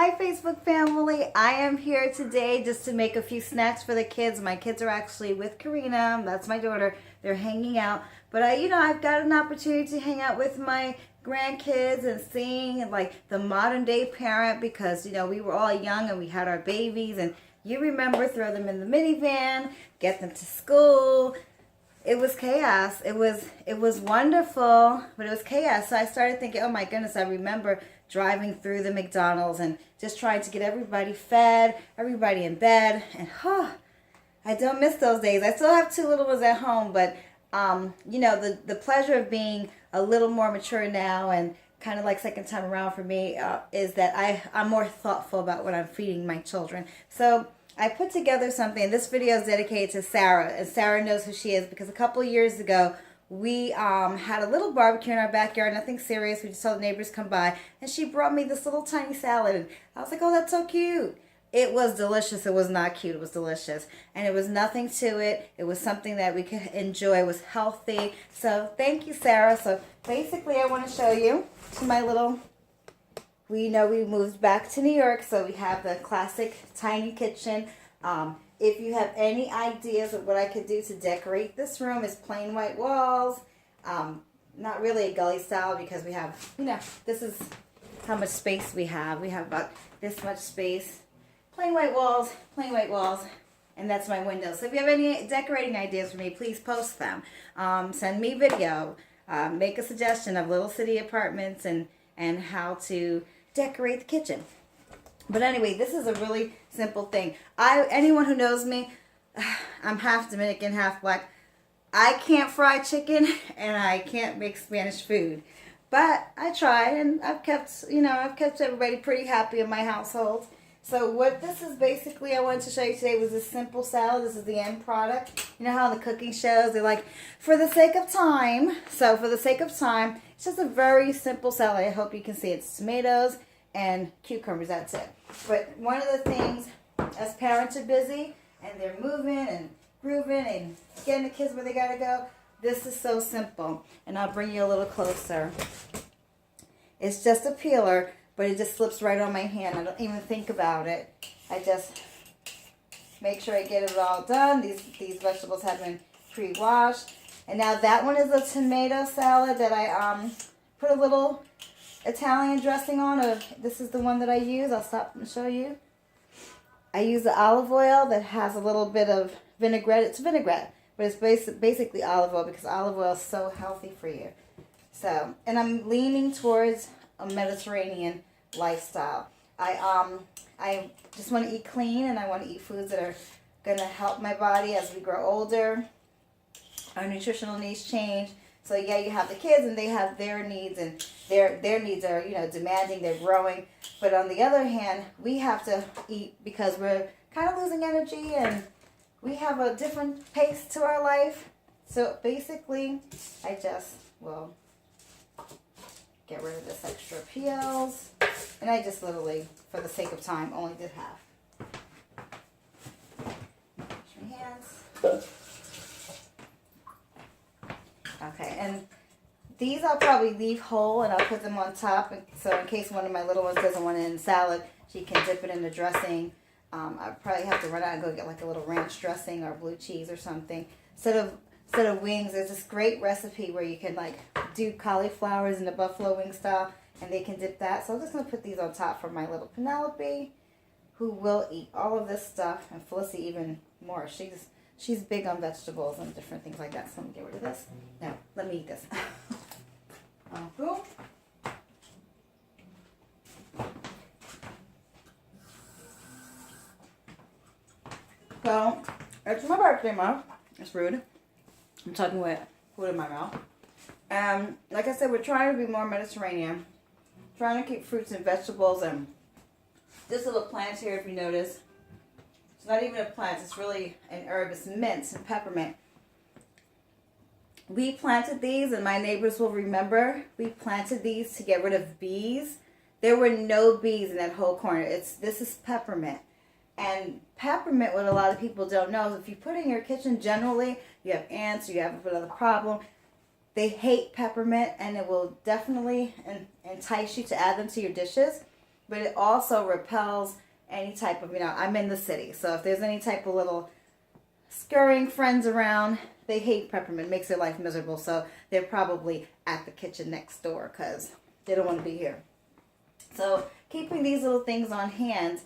Hi Facebook family, I am here today just to make a few snacks for the kids. My kids are actually with Karina, that's my daughter. They're hanging out, but I've got an opportunity to hang out with my grandkids and seeing like the modern day parent because we were all young and we had our babies, and you remember, throw them in the minivan, get them to school. It was chaos. It was wonderful, but it was chaos. So I started thinking, oh my goodness, I remember driving through the McDonald's and just trying to get everybody fed, everybody in bed, and I don't miss those days. I still have two little ones at home, but the pleasure of being a little more mature now and kind of like second time around for me is that I'm more thoughtful about what I'm feeding my children. So I put together something. This video is dedicated to Sarah, and Sarah knows who she is because a couple of years ago we had a little barbecue in our backyard, nothing serious. We just saw the neighbors come by, and she brought me this little tiny salad, and I was like, oh, that's so cute. It was delicious. It was not cute. It was delicious, and it was nothing to it. It was something that we could enjoy. It was healthy. So thank you, Sarah. So basically, I want to show you to my little. We moved back to New York, so we have the classic tiny kitchen. If you have any ideas of what I could do to decorate this room, it's plain white walls. Not really a gully style because we have, this is how much space we have. We have about this much space. Plain white walls, and that's my window. So if you have any decorating ideas for me, please post them. Send me video. Make a suggestion of little city apartments and how to decorate the kitchen. But anyway, this is a really simple thing. Anyone who knows me, I'm half Dominican, half black. I can't fry chicken and I can't make Spanish food. But I try, and I've kept everybody pretty happy in my household. So what this is basically I wanted to show you today was this simple salad. This is the end product. You know how in the cooking shows they're like, for the sake of time. So for the sake of time, it's just a very simple salad. I hope you can see it's tomatoes and cucumbers, that's it. But one of the things, as parents are busy and they're moving and grooving and getting the kids where they gotta go, this is so simple. And I'll bring you a little closer. It's just a peeler, but it just slips right on my hand. I don't even think about it. I just make sure I get it all done. These vegetables have been pre-washed. And now that one is a tomato salad that I put a little Italian dressing on. This is the one that I use. I'll stop and show you. I use the olive oil that has a little bit of vinaigrette. It's vinaigrette, but it's basically olive oil because olive oil is so healthy for you. So, and I'm leaning towards a Mediterranean lifestyle. I just want to eat clean, and I want to eat foods that are going to help my body as we grow older. Our nutritional needs change. So yeah, you have the kids and they have their needs, and their needs are, demanding, they're growing. But on the other hand, we have to eat because we're kind of losing energy and we have a different pace to our life. So basically, I just will get rid of this extra peels, and I just literally, for the sake of time, only did half. Wash my hands. Okay, and these I'll probably leave whole, and I'll put them on top, so in case one of my little ones doesn't want it in salad, she can dip it in the dressing. I probably have to run out and go get like a little ranch dressing or blue cheese or something. Instead of wings, there's this great recipe where you can like do cauliflowers in the buffalo wing style, and they can dip that. So I'm just going to put these on top for my little Penelope, who will eat all of this stuff, and Felicity even more. She's big on vegetables and different things like that. So let me get rid of this. No, let me eat this. Boom. So, it's my birthday month. It's rude. I'm talking with food in my mouth. Like I said, we're trying to be more Mediterranean. Trying to keep fruits and vegetables, and this little plant here, if you notice, it's not even a plant, it's really an herb. It's mint and peppermint. We planted these, and my neighbors will remember, we planted these to get rid of bees. There were no bees in that whole corner. This is peppermint. And peppermint, what a lot of people don't know, is if you put it in your kitchen generally, you have ants, you have another problem. They hate peppermint, and it will definitely entice you to add them to your dishes. but it also repels any type of, I'm in the city, so if there's any type of little scurrying friends around, they hate peppermint. It makes their life miserable, so they're probably at the kitchen next door because they don't want to be here. So keeping these little things on hand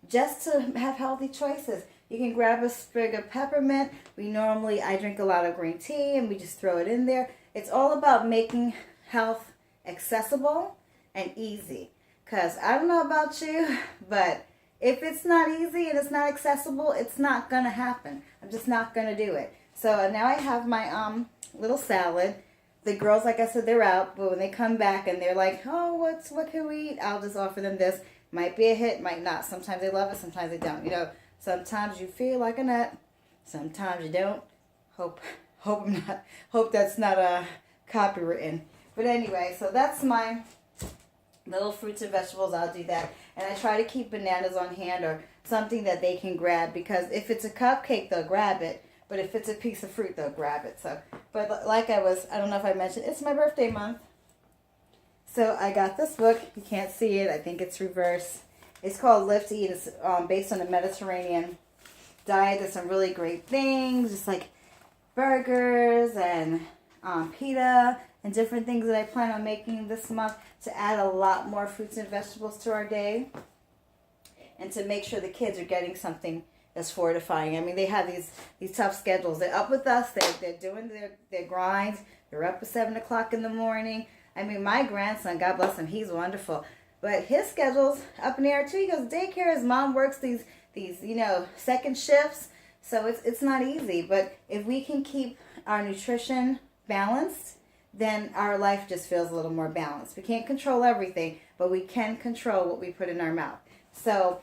just to have healthy choices. You can grab a sprig of peppermint. I drink a lot of green tea and we just throw it in there. It's all about making health accessible and easy. Because I don't know about you, but if it's not easy and it's not accessible, it's not going to happen. I'm just not going to do it. So now I have my little salad. The girls, like I said, they're out, but when they come back and they're like, oh, what can we eat? I'll just offer them this. Might be a hit, might not. Sometimes they love it, sometimes they don't. Sometimes you feel like a nut, sometimes you don't. Hope that's not copywritten. But anyway, so that's my little fruits and vegetables. I'll do that. And I try to keep bananas on hand or something that they can grab, because if it's a cupcake, they'll grab it. But if it's a piece of fruit, they'll grab it. So, but like I don't know if I mentioned, it's my birthday month. So I got this book. You can't see it. I think it's reversed. It's called Live to Eat. It's based on the Mediterranean diet. There's some really great things, just like burgers and pita and different things that I plan on making this month to add a lot more fruits and vegetables to our day and to make sure the kids are getting something that's fortifying. I mean, they have these tough schedules. They're up with us. They're doing their grinds. They're up at 7 o'clock in the morning. I mean, my grandson, God bless him, he's wonderful. But his schedule's up in the air too. He goes daycare. His mom works these second shifts. So it's not easy. But if we can keep our nutrition balanced, then our life just feels a little more balanced. We can't control everything, but we can control what we put in our mouth. So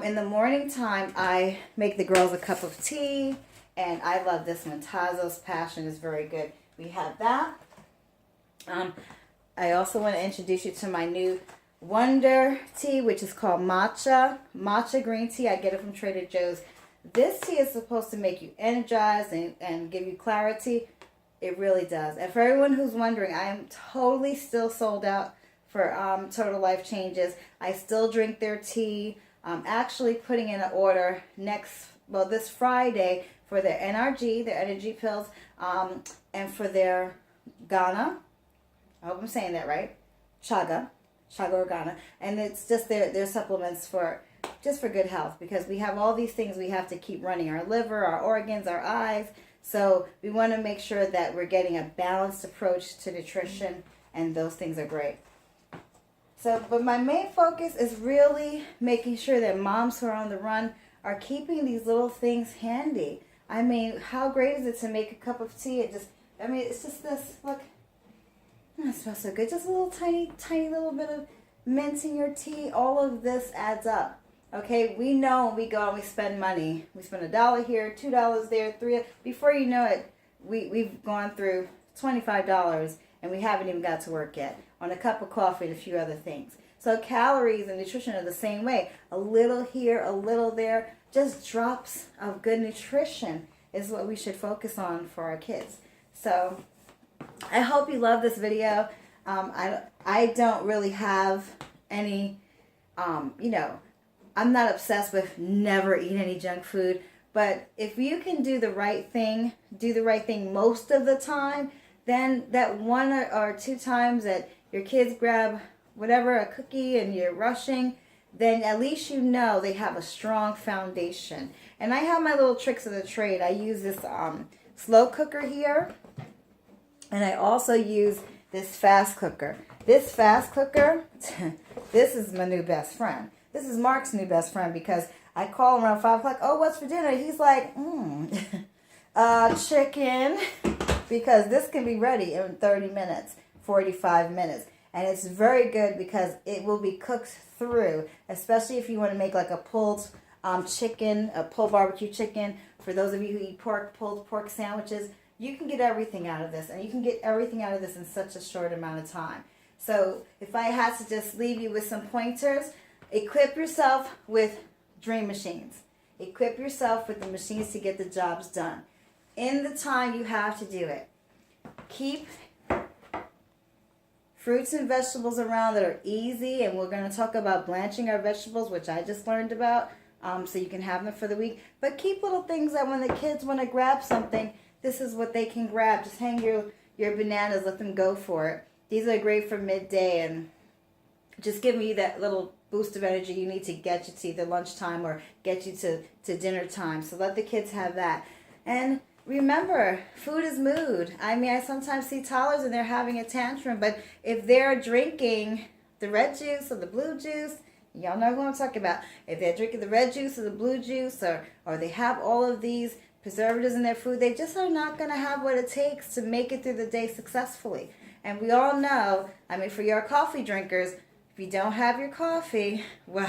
in the morning time, I make the girls a cup of tea. And I love this one. Tazo's Passion is very good. We have that. I also want to introduce you to my new Wonder tea, which is called matcha green tea. I get it from Trader Joe's. This tea is supposed to make you energized and give you clarity. It really does. And for everyone who's wondering, I am totally still sold out for Total Life Changes. I still drink their tea. I'm actually putting in an order this Friday for their NRG, their energy pills, and for their Ghana. I hope I'm saying that right. Chaga or Ghana. And it's just their supplements for good health, because we have all these things we have to keep running. Our liver, our organs, our eyes. So we want to make sure that we're getting a balanced approach to nutrition, and those things are great. So, but my main focus is really making sure that moms who are on the run are keeping these little things handy. I mean, how great is it to make a cup of tea? It's just this, look. It smells so good. Just a little tiny little bit of mint in your tea. All of this adds up. Okay, we know when we go and we spend money. We spend $1 here, $2 there, $3. Before you know it, we've gone through $25 and we haven't even got to work yet on a cup of coffee and a few other things. So calories and nutrition are the same way. A little here, a little there. Just drops of good nutrition is what we should focus on for our kids. So I hope you love this video. I don't really have any, I'm not obsessed with never eat any junk food. But if you can do the right thing most of the time, then that one or two times that your kids grab whatever, a cookie, and you're rushing, then at least you know they have a strong foundation. And I have my little tricks of the trade. I use this slow cooker here. And I also use this fast cooker. This fast cooker, this is my new best friend. This is Mark's new best friend, because I call him around 5 o'clock. Oh, what's for dinner? He's like, chicken. Because this can be ready in 30 minutes, 45 minutes. And it's very good because it will be cooked through, especially if you want to make like a pulled chicken, a pulled barbecue chicken. For those of you who eat pulled pork sandwiches, you can get everything out of this, and you can get everything out of this in such a short amount of time. So if I had to just leave you with some pointers, equip yourself with dream machines. Equip yourself with the machines to get the jobs done. In the time you have to do it. Keep fruits and vegetables around that are easy, and we're going to talk about blanching our vegetables, which I just learned about, so you can have them for the week. But keep little things that when the kids want to grab something, this is what they can grab. Just hang your bananas, let them go for it. These are great for midday and just give me that little boost of energy you need to get you to either lunchtime or get you to dinner time. So let the kids have that. And remember, food is mood. I mean, I sometimes see toddlers and they're having a tantrum, but if they're drinking the red juice or the blue juice, y'all know who I'm talking about. If they're drinking the red juice or the blue juice, or they have all of these preservatives in their food, they just are not going to have what it takes to make it through the day successfully. And we all know, I mean, for your coffee drinkers, if you don't have your coffee, well,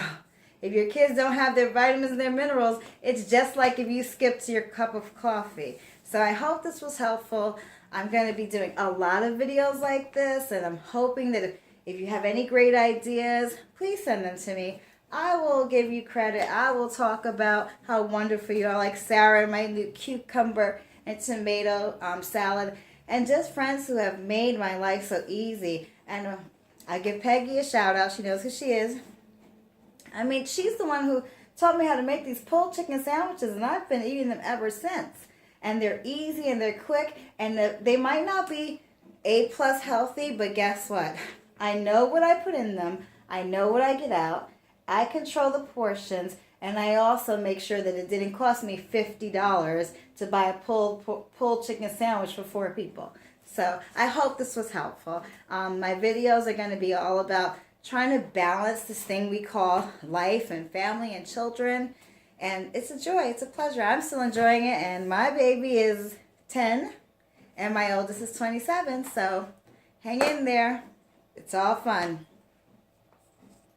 if your kids don't have their vitamins and their minerals, it's just like if you skipped your cup of coffee. So I hope this was helpful. I'm going to be doing a lot of videos like this, and I'm hoping that if you have any great ideas, please send them to me. I will give you credit. I will talk about how wonderful you are, like Sarah and my new cucumber and tomato salad, and just friends who have made my life so easy. And I give Peggy a shout out. She knows who she is. I mean, she's the one who taught me how to make these pulled chicken sandwiches, and I've been eating them ever since. And they're easy and they're quick, and they might not be A+ healthy, but guess what? I know what I put in them. I know what I get out. I control the portions, and I also make sure that it didn't cost me $50 to buy a pulled chicken sandwich for 4 people. So I hope this was helpful. My videos are going to be all about trying to balance this thing we call life and family and children. And it's a joy. It's a pleasure. I'm still enjoying it. And my baby is 10 and my oldest is 27. So hang in there. It's all fun.